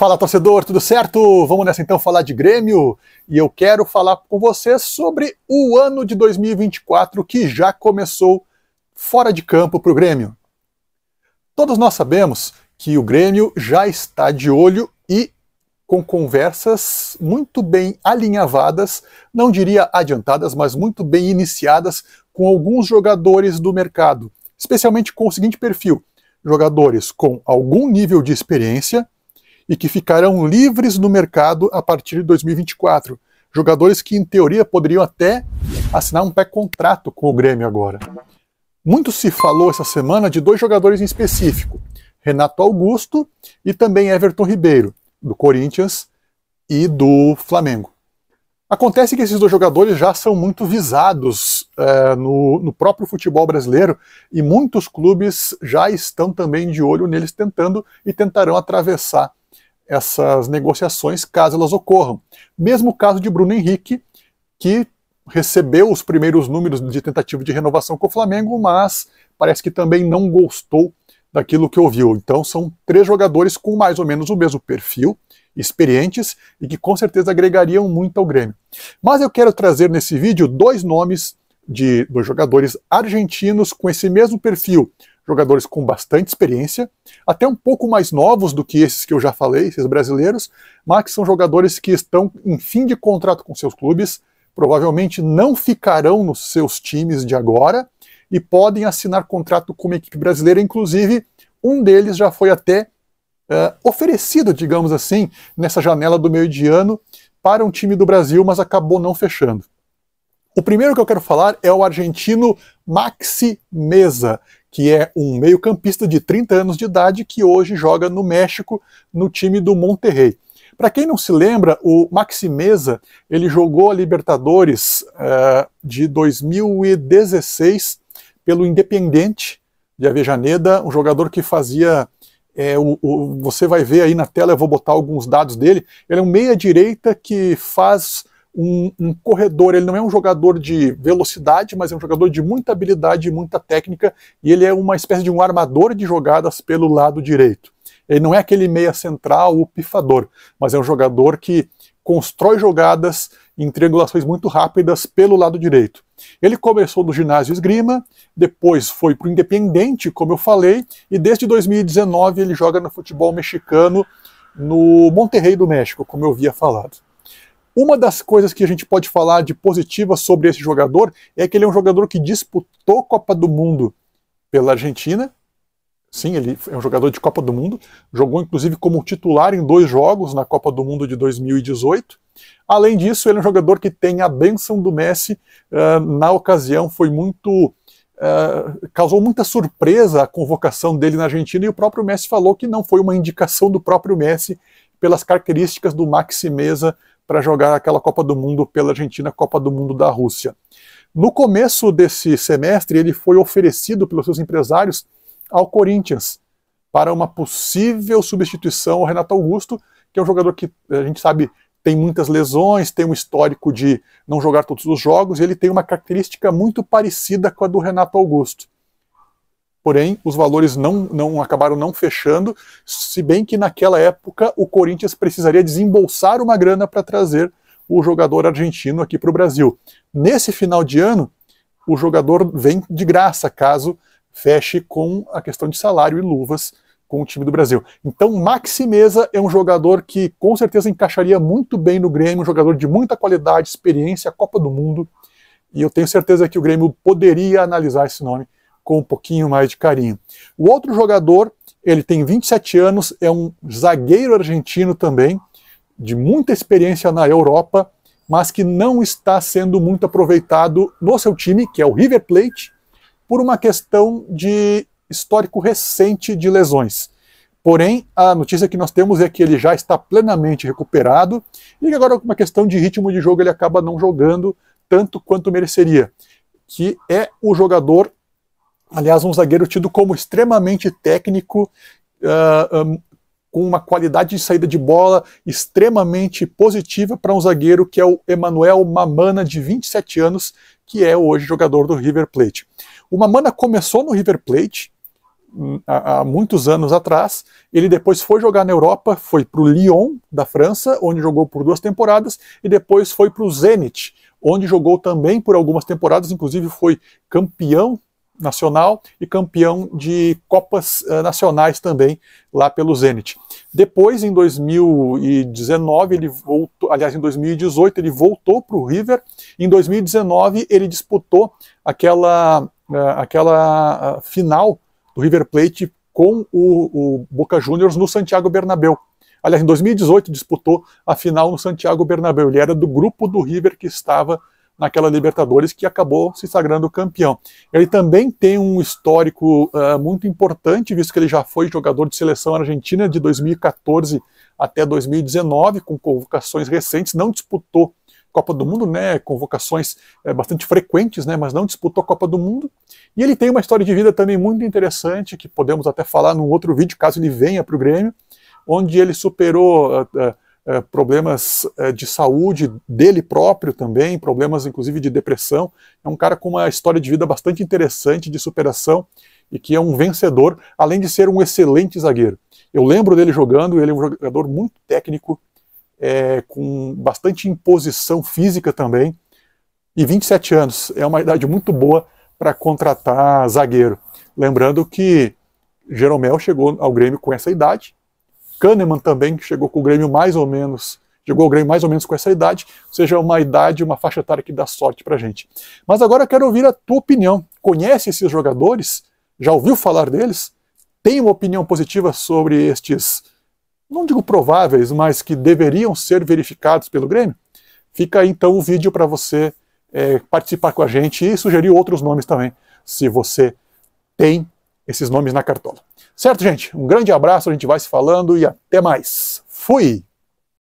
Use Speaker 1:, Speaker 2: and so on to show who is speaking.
Speaker 1: Fala, torcedor, tudo certo? Vamos nessa então falar de Grêmio, e eu quero falar com você sobre o ano de 2024 que já começou fora de campo para o Grêmio. Todos nós sabemos que o Grêmio já está de olho e com conversas muito bem alinhavadas, não diria adiantadas, mas muito bem iniciadas com alguns jogadores do mercado, especialmente com o seguinte perfil: jogadores com algum nível de experiência e que ficarão livres no mercado a partir de 2024. Jogadores que, em teoria, poderiam até assinar um pré-contrato com o Grêmio agora. Muito se falou essa semana de dois jogadores em específico: Renato Augusto e também Everton Ribeiro, do Corinthians e do Flamengo. Acontece que esses dois jogadores já são muito visados no próprio futebol brasileiro, e muitos clubes já estão também de olho neles, tentando e tentarão atravessar essas negociações caso elas ocorram. Mesmo o caso de Bruno Henrique, que recebeu os primeiros números de tentativa de renovação com o Flamengo, mas parece que também não gostou daquilo que ouviu. Então são três jogadores com mais ou menos o mesmo perfil, experientes e que com certeza agregariam muito ao Grêmio. Mas eu quero trazer nesse vídeo dois nomes de dois jogadores argentinos com esse mesmo perfil, jogadores com bastante experiência, até um pouco mais novos do que esses que eu já falei, esses brasileiros, mas que são jogadores que estão em fim de contrato com seus clubes, provavelmente não ficarão nos seus times de agora e podem assinar contrato com uma equipe brasileira. Inclusive, um deles já foi até oferecido, digamos assim, nessa janela do meio de ano para um time do Brasil, mas acabou não fechando. O primeiro que eu quero falar é o argentino Maxi Meza, que é um meio-campista de 30 anos de idade que hoje joga no México, no time do Monterrey. Para quem não se lembra, o Maxi Meza, ele jogou a Libertadores de 2016 pelo Independiente de Avellaneda, um jogador que fazia... você vai ver aí na tela, eu vou botar alguns dados dele. Ele é um meia-direita que faz um corredor. Ele não é um jogador de velocidade, mas é um jogador de muita habilidade e muita técnica, e ele é uma espécie de um armador de jogadas pelo lado direito. Ele não é aquele meia central, o pifador, mas é um jogador que constrói jogadas em triangulações muito rápidas pelo lado direito. Ele começou no Ginásio Esgrima, depois foi para o Independiente, como eu falei, e desde 2019 ele joga no futebol mexicano no Monterrey do México, como eu havia falado. Uma das coisas que a gente pode falar de positiva sobre esse jogador é que ele é um jogador que disputou Copa do Mundo pela Argentina. Sim, ele é um jogador de Copa do Mundo, jogou inclusive como titular em 2 jogos na Copa do Mundo de 2018. Além disso, ele é um jogador que tem a bênção do Messi. Na ocasião foi muito... causou muita surpresa a convocação dele na Argentina, e o próprio Messi falou que não foi uma indicação do próprio Messi pelas características do Maxi Meza para jogar aquela Copa do Mundo pela Argentina, Copa do Mundo da Rússia. No começo desse semestre, ele foi oferecido pelos seus empresários ao Corinthians para uma possível substituição ao Renato Augusto, que é um jogador que a gente sabe tem muitas lesões, tem um histórico de não jogar todos os jogos, e ele tem uma característica muito parecida com a do Renato Augusto. Porém, os valores acabaram não fechando, se bem que naquela época o Corinthians precisaria desembolsar uma grana para trazer o jogador argentino aqui para o Brasil. Nesse final de ano, o jogador vem de graça, caso feche com a questão de salário e luvas com o time do Brasil. Então, Maxi Meza é um jogador que com certeza encaixaria muito bem no Grêmio, um jogador de muita qualidade, experiência, Copa do Mundo, e eu tenho certeza que o Grêmio poderia analisar esse nome com um pouquinho mais de carinho. O outro jogador, ele tem 27 anos, é um zagueiro argentino também, de muita experiência na Europa, mas que não está sendo muito aproveitado no seu time, que é o River Plate, por uma questão de histórico recente de lesões. Porém, a notícia que nós temos é que ele já está plenamente recuperado, e que agora, com uma questão de ritmo de jogo, ele acaba não jogando tanto quanto mereceria, que é o jogador... Aliás, um zagueiro tido como extremamente técnico, com uma qualidade de saída de bola extremamente positiva para um zagueiro, que é o Emanuel Mamana, de 27 anos, que é hoje jogador do River Plate. O Mamana começou no River Plate, há muitos anos atrás. Ele depois foi jogar na Europa, foi para o Lyon, da França, onde jogou por 2 temporadas, e depois foi para o Zenit, onde jogou também por algumas temporadas, inclusive foi campeão nacional e campeão de Copas nacionais também, lá pelo Zenit. Depois, em 2019, ele voltou, aliás, em 2018, ele voltou para o River. Em 2019, ele disputou aquela final do River Plate com o Boca Juniors no Santiago Bernabéu. Aliás, em 2018 disputou a final no Santiago Bernabéu. Ele era do grupo do River que estava naquela Libertadores, que acabou se sagrando campeão. Ele também tem um histórico muito importante, visto que ele já foi jogador de seleção argentina de 2014 até 2019, com convocações recentes, não disputou Copa do Mundo, né, convocações bastante frequentes, né, mas não disputou a Copa do Mundo. E ele tem uma história de vida também muito interessante, que podemos até falar num outro vídeo, caso ele venha para o Grêmio, onde ele superou problemas de saúde dele próprio também, problemas inclusive de depressão. É um cara com uma história de vida bastante interessante, de superação, e que é um vencedor, além de ser um excelente zagueiro. Eu lembro dele jogando, ele é um jogador muito técnico, com bastante imposição física também, e 27 anos, é uma idade muito boa para contratar zagueiro. Lembrando que Jeromel chegou ao Grêmio com essa idade, Kahneman também chegou com o Grêmio mais ou menos, chegou ao Grêmio mais ou menos com essa idade, ou seja, uma idade, uma faixa etária que dá sorte pra gente. Mas agora eu quero ouvir a tua opinião. Conhece esses jogadores? Já ouviu falar deles? Tem uma opinião positiva sobre estes, não digo prováveis, mas que deveriam ser verificados pelo Grêmio? Fica aí então o vídeo para você participar com a gente e sugerir outros nomes também, se você tem esses nomes na cartola. Certo, gente? Um grande abraço, a gente vai se falando e até mais. Fui!